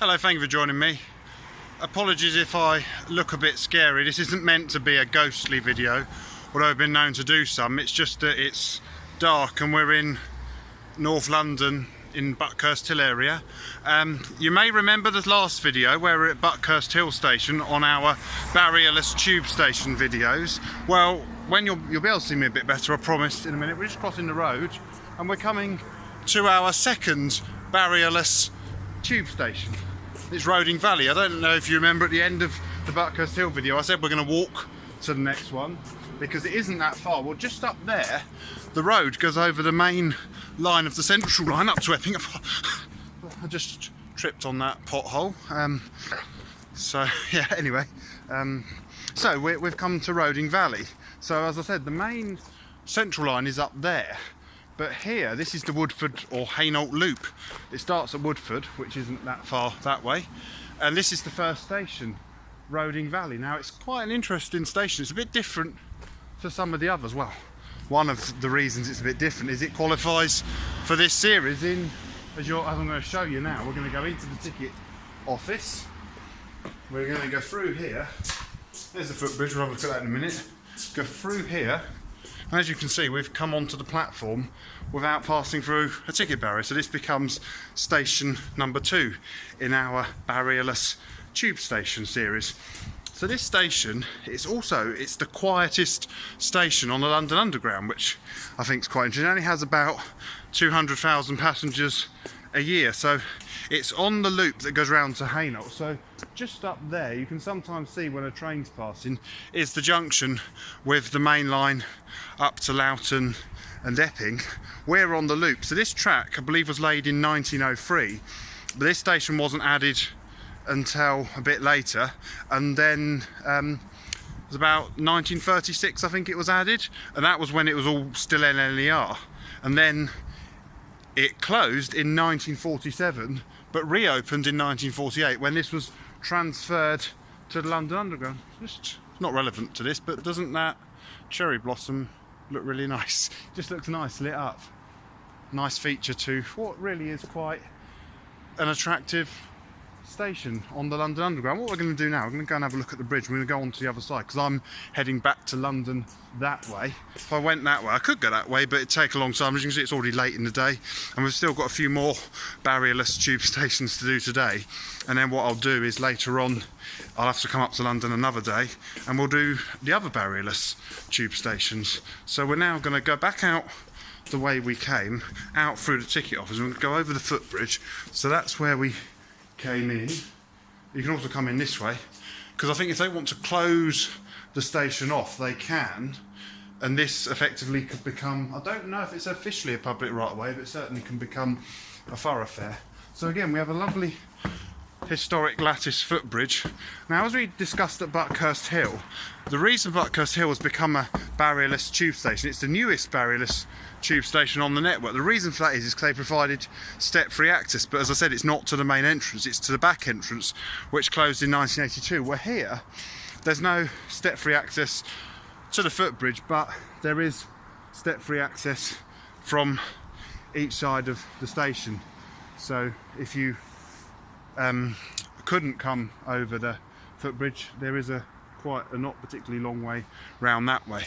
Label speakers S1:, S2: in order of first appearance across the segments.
S1: Hello, thank you for joining me. Apologies if I look a bit scary. This isn't meant to be a ghostly video, although I've been known to do some. It's just that it's dark and we're in North London in Buckhurst Hill area. You may remember the last video where we're at Buckhurst Hill station on our Barrierless tube station videos. Well, when you'll be able to see me a bit better, I promise, in a minute. We're just crossing the road and we're coming to our second Barrierless tube station. It's Roding Valley. I don't know if you remember at the end of the Buckhurst Hill video I said we're going to walk to the next one because it isn't that far. Well, just up there the road goes over the main line of the central line up to Epping. I just tripped on that pothole. So yeah, anyway, so we've come to Roding Valley. So as I said, the main central line is up there. But here, this is the Woodford or Hainault loop. It starts at Woodford, which isn't that far that way. And this is the first station, Roding Valley. Now, it's quite an interesting station. It's a bit different to some of the others. Well, one of the reasons it's a bit different is it qualifies for this series in, as I'm going to show you now, we're going to go into the ticket office. We're going to go through here. There's the footbridge, we'll have a look at that in a minute. Go through here. And as you can see, we've come onto the platform without passing through a ticket barrier. So this becomes station number 2 in our Barrierless tube station series. So this station, it's the quietest station on the London Underground, which I think is quite interesting. It only has about 200,000 passengers a year. So it's on the loop that goes round to Hainault. So just up there, you can sometimes see when a train's passing, is the junction with the main line up to Loughton and Epping. We're on the loop. So this track, I believe, was laid in 1903, but this station wasn't added until a bit later, and then it was about 1936, I think it was added, and that was when it was all still NLER, and then it closed in 1947 but reopened in 1948 when this was transferred to the London Underground. Just not relevant to this, but doesn't that cherry blossom look really nice? Just looks nice lit up. Nice feature to what really is quite an attractive station on the London Underground. What we're going to do now, we're going to go and have a look at the bridge. We're going to go on to the other side because I'm heading back to London that way. If I went that way, I could go that way, but it'd take a long time. As you can see, it's already late in the day and we've still got a few more Barrierless tube stations to do today. And then what I'll do is later on I'll have to come up to London another day and we'll do the other Barrierless tube stations. So we're now going to go back out the way we came, out through the ticket office, and we're going to go over the footbridge. So that's where we came in. You can also come in this way because I think if they want to close the station off they can, and this effectively could become, I don't know if it's officially a public right of way, but it certainly can become a thoroughfare. So again, we have a lovely historic lattice footbridge. Now, as we discussed at Buckhurst Hill, the reason Buckhurst Hill has become a Barrierless tube station, it's the newest Barrierless tube station on the network. The reason for that is because they provided step-free access, but as I said, it's not to the main entrance, it's to the back entrance, which closed in 1982. Well, here there's no step-free access to the footbridge, but there is step-free access from each side of the station. So if you couldn't come over the footbridge, there is quite a not particularly long way round that way.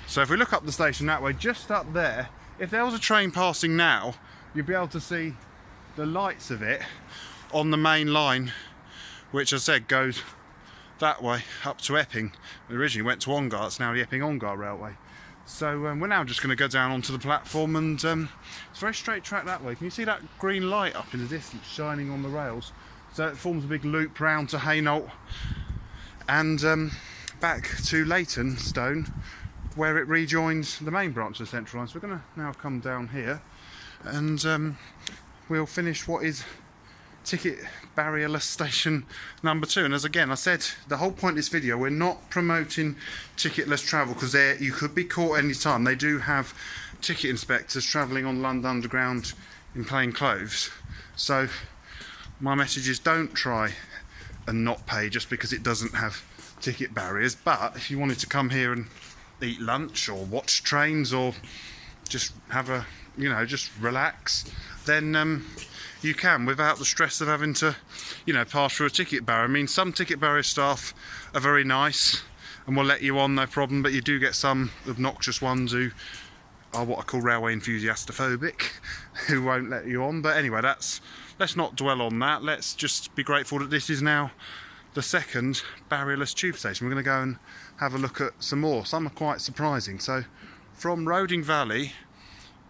S1: So if we look up the station that way, just up there, if there was a train passing now, you'd be able to see the lights of it on the main line, which as I said goes that way up to Epping. It originally went to Ongar, it's now the Epping-Ongar Railway. So we're now just going to go down onto the platform, and it's a very straight track that way. Can you see that green light up in the distance shining on the rails? So it forms a big loop round to Hainault and back to Leytonstone, where it rejoins the main branch of the Central Line. So we're going to now come down here and we'll finish what is ticket Barrierless station number 2. And as again I said, the whole point of this video, we're not promoting ticketless travel because you could be caught any time. They do have ticket inspectors travelling on London Underground in plain clothes. So my message is don't try and not pay just because it doesn't have ticket barriers. But if you wanted to come here and eat lunch or watch trains or just have a, just relax, then you can without the stress of having to, you know, pass through a ticket barrier. I mean, some ticket barrier staff are very nice and will let you on, no problem, but you do get some obnoxious ones who are what I call railway enthusiastophobic, who won't let you on. But anyway, let's not dwell on that. Let's just be grateful that this is now the second barrierless tube station. We're going to go and have a look at some more. Some are quite surprising. So from Roding Valley,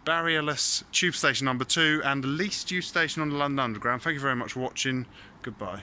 S1: barrierless tube station number 2 and the least used station on the London Underground. Thank you very much for watching. Goodbye.